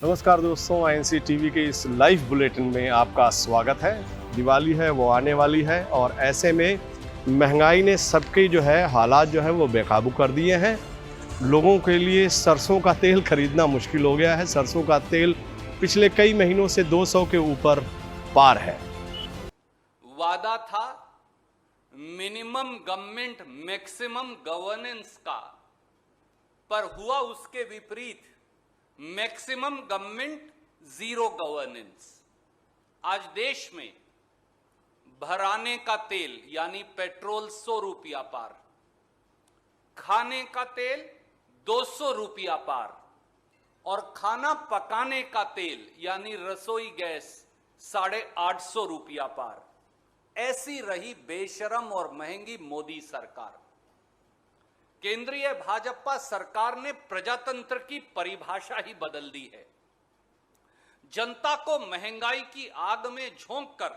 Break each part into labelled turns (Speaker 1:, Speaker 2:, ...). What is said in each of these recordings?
Speaker 1: नमस्कार दोस्तों, INC TV के इस लाइव बुलेटिन में आपका स्वागत है। दिवाली है वो आने वाली है और ऐसे में महंगाई ने सबके जो है हालात जो है वो बेकाबू कर दिए हैं। लोगों के लिए सरसों का तेल खरीदना मुश्किल हो गया है। सरसों का तेल पिछले कई महीनों से 200 के ऊपर पार है।
Speaker 2: वादा था मिनिमम गवर्नमेंट मैक्सिमम गवर्नेंस का, पर हुआ उसके विपरीत, मैक्सिमम गवर्नमेंट जीरो गवर्नेंस। आज देश में भराने का तेल यानी पेट्रोल 100 रुपया पार, खाने का तेल 200 रुपया पार और खाना पकाने का तेल यानी रसोई गैस 850 रुपया पार। ऐसी रही बेशरम और महंगी मोदी सरकार। केंद्रीय भाजपा सरकार ने प्रजातंत्र की परिभाषा ही बदल दी है। जनता को महंगाई की आग में झोंककर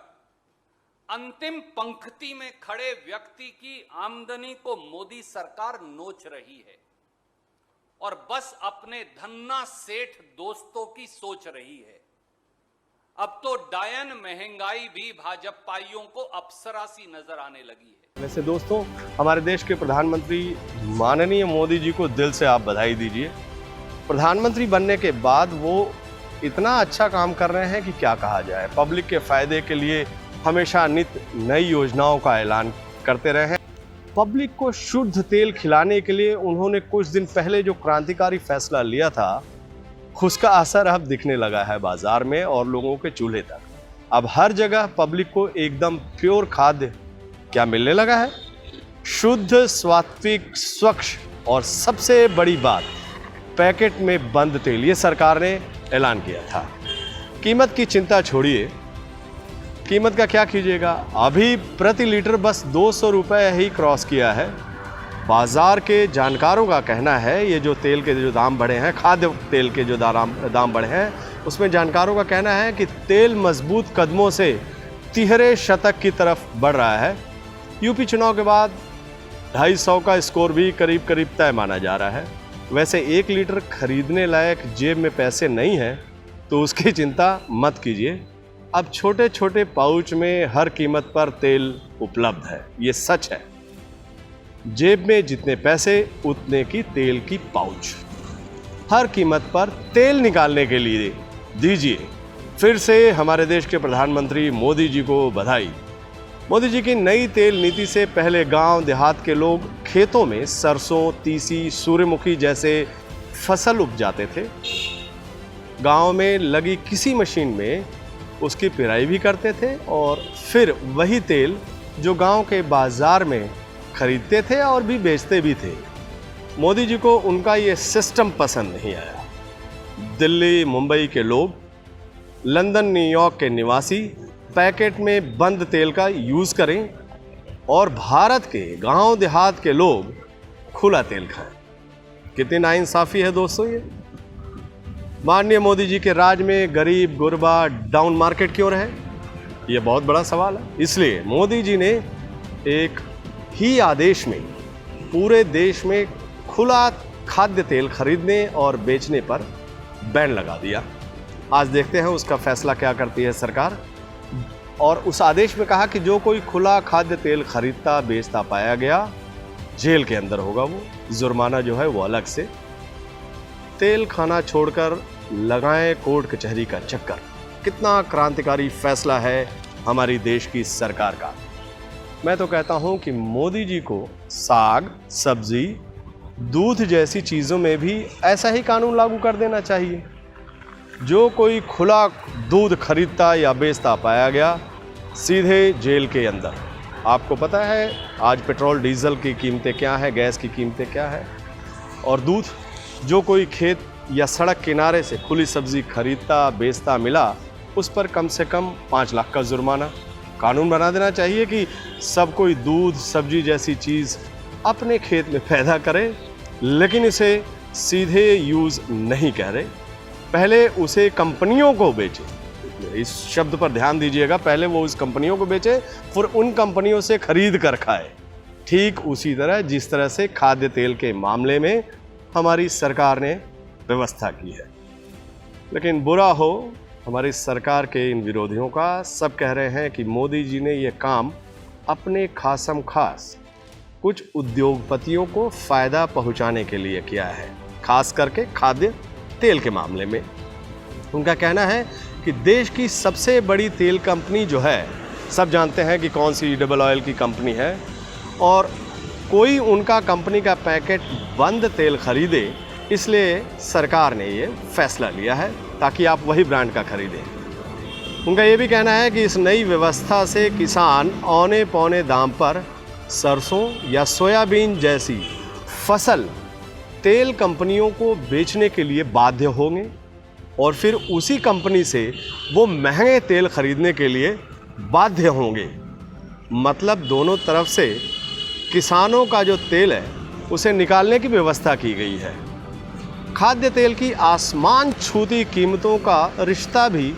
Speaker 2: अंतिम पंक्ति में खड़े व्यक्ति की आमदनी को मोदी सरकार नोच रही है और बस अपने धन्ना सेठ दोस्तों की सोच रही है। अब तो डायन महंगाई भी भाजपाइयों को अप्सरा सी नजर आने लगी है।
Speaker 1: वैसे दोस्तों, हमारे देश के प्रधानमंत्री माननीय मोदी जी को दिल से आप बधाई दीजिए। प्रधानमंत्री बनने के बाद वो इतना अच्छा काम कर रहे हैं कि क्या कहा जाए। पब्लिक के फायदे के लिए हमेशा नित नई योजनाओं का ऐलान करते रहे हैं। पब्लिक को शुद्ध तेल खिलाने के लिए उन्होंने कुछ दिन पहले जो क्रांतिकारी फैसला लिया था, उसका असर अब दिखने लगा है बाजार में और लोगों के चूल्हे तक। अब हर जगह पब्लिक को एकदम प्योर खाद्य क्या मिलने लगा है, शुद्ध, सात्विक, स्वच्छ और सबसे बड़ी बात, पैकेट में बंद तेल। ये सरकार ने ऐलान किया था। कीमत की चिंता छोड़िए, कीमत का क्या कीजिएगा, अभी प्रति लीटर बस 200 रुपये ही क्रॉस किया है। बाजार के जानकारों का कहना है ये जो तेल के जो दाम बढ़े हैं, खाद्य तेल के जो दाम बढ़े हैं, उसमें जानकारों का कहना है कि तेल मजबूत कदमों से तिहरे शतक की तरफ बढ़ रहा है। यूपी चुनाव के बाद 250 का स्कोर भी करीब करीब तय माना जा रहा है। वैसे 1 लीटर खरीदने लायक जेब में पैसे नहीं हैं तो उसकी चिंता मत कीजिए। अब छोटे छोटे पाउच में हर कीमत पर तेल उपलब्ध है। ये सच है। जेब में जितने पैसे उतने की तेल की पाउच। हर कीमत पर तेल निकालने के लिए दीजिए फिर से हमारे देश के प्रधानमंत्री मोदी जी को बधाई। मोदी जी की नई तेल नीति से पहले गांव देहात के लोग खेतों में सरसों, तीसी, सूर्यमुखी जैसे फसल उपजाते थे। गांव में लगी किसी मशीन में उसकी पिराई भी करते थे और फिर वही तेल जो गांव के बाजार में खरीदते थे और भी बेचते भी थे। मोदी जी को उनका ये सिस्टम पसंद नहीं आया। दिल्ली, मुंबई के लोग, लंदन, न्यूयॉर्क के निवासी पैकेट में बंद तेल का यूज़ करें और भारत के गांव देहात के लोग खुला तेल खाएं। कितनी नाइंसाफ़ी है दोस्तों ये। माननीय मोदी जी के राज में गरीब गुरबा डाउन मार्केट क्यों रहे, ये बहुत बड़ा सवाल है। इसलिए मोदी जी ने एक ही आदेश में पूरे देश में खुला खाद्य तेल खरीदने और बेचने पर बैन लगा दिया। आज देखते हैं उसका फैसला क्या करती है सरकार। और उस आदेश में कहा कि जो कोई खुला खाद्य तेल खरीदता बेचता पाया गया, जेल के अंदर होगा वो। जुर्माना जो है वो अलग से। तेल खाना छोड़कर लगाएं कोर्ट कचहरी का चक्कर। कितना क्रांतिकारी फैसला है हमारी देश की सरकार का। मैं तो कहता हूं कि मोदी जी को साग, सब्जी, दूध जैसी चीज़ों में भी ऐसा ही कानून लागू कर देना चाहिए। जो कोई खुला दूध खरीदता या बेचता पाया गया, सीधे जेल के अंदर। आपको पता है आज पेट्रोल डीजल की कीमतें क्या हैं, गैस की कीमतें क्या है। और दूध, जो कोई खेत या सड़क किनारे से खुली सब्जी खरीदता बेचता मिला, उस पर कम से कम 5 लाख का जुर्माना। कानून बना देना चाहिए कि सब कोई दूध, सब्जी जैसी चीज़ अपने खेत में पैदा करे, लेकिन इसे सीधे यूज़ नहीं कर रहे, पहले उसे कंपनियों को बेचे। इस शब्द पर ध्यान दीजिएगा, पहले वो उस कंपनियों को बेचे, फिर उन कंपनियों से खरीद कर खाए। ठीक उसी तरह जिस तरह से खाद्य तेल के मामले में हमारी सरकार ने व्यवस्था की है। लेकिन बुरा हो हमारी सरकार के इन विरोधियों का, सब कह रहे हैं कि मोदी जी ने ये काम अपने खासम खास कुछ उद्योगपतियों को फायदा पहुंचाने के लिए किया है, खास करके खाद्य तेल के मामले में। उनका कहना है कि देश की सबसे बड़ी तेल कंपनी जो है, सब जानते हैं कि कौन सी डबल ऑयल की कंपनी है, और कोई उनका कंपनी का पैकेट बंद तेल खरीदे, इसलिए सरकार ने ये फैसला लिया है ताकि आप वही ब्रांड का खरीदें। उनका ये भी कहना है कि इस नई व्यवस्था से किसान औने पौने दाम पर सरसों या सोयाबीन जैसी फसल तेल कंपनियों को बेचने के लिए बाध्य होंगे और फिर उसी कंपनी से वो महंगे तेल खरीदने के लिए बाध्य होंगे। मतलब दोनों तरफ से किसानों का जो तेल है उसे निकालने की व्यवस्था की गई है। खाद्य तेल की आसमान छूती कीमतों का रिश्ता भी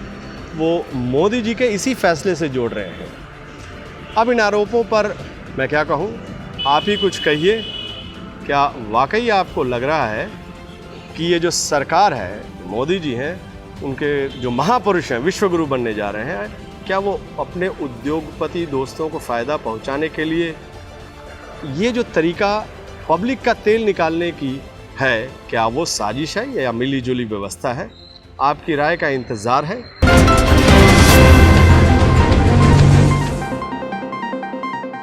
Speaker 1: वो मोदी जी के इसी फैसले से जोड़ रहे हैं। अब इन आरोपों पर मैं क्या कहूँ, आप ही कुछ कहिए। क्या वाकई आपको लग रहा है कि ये जो सरकार है, मोदी जी हैं, उनके जो महापुरुष हैं, विश्वगुरु बनने जा रहे हैं, क्या वो अपने उद्योगपति दोस्तों को फ़ायदा पहुंचाने के लिए ये जो तरीका पब्लिक का तेल निकालने की है, क्या वो साजिश है या मिली जुली व्यवस्था है? आपकी राय का इंतज़ार है।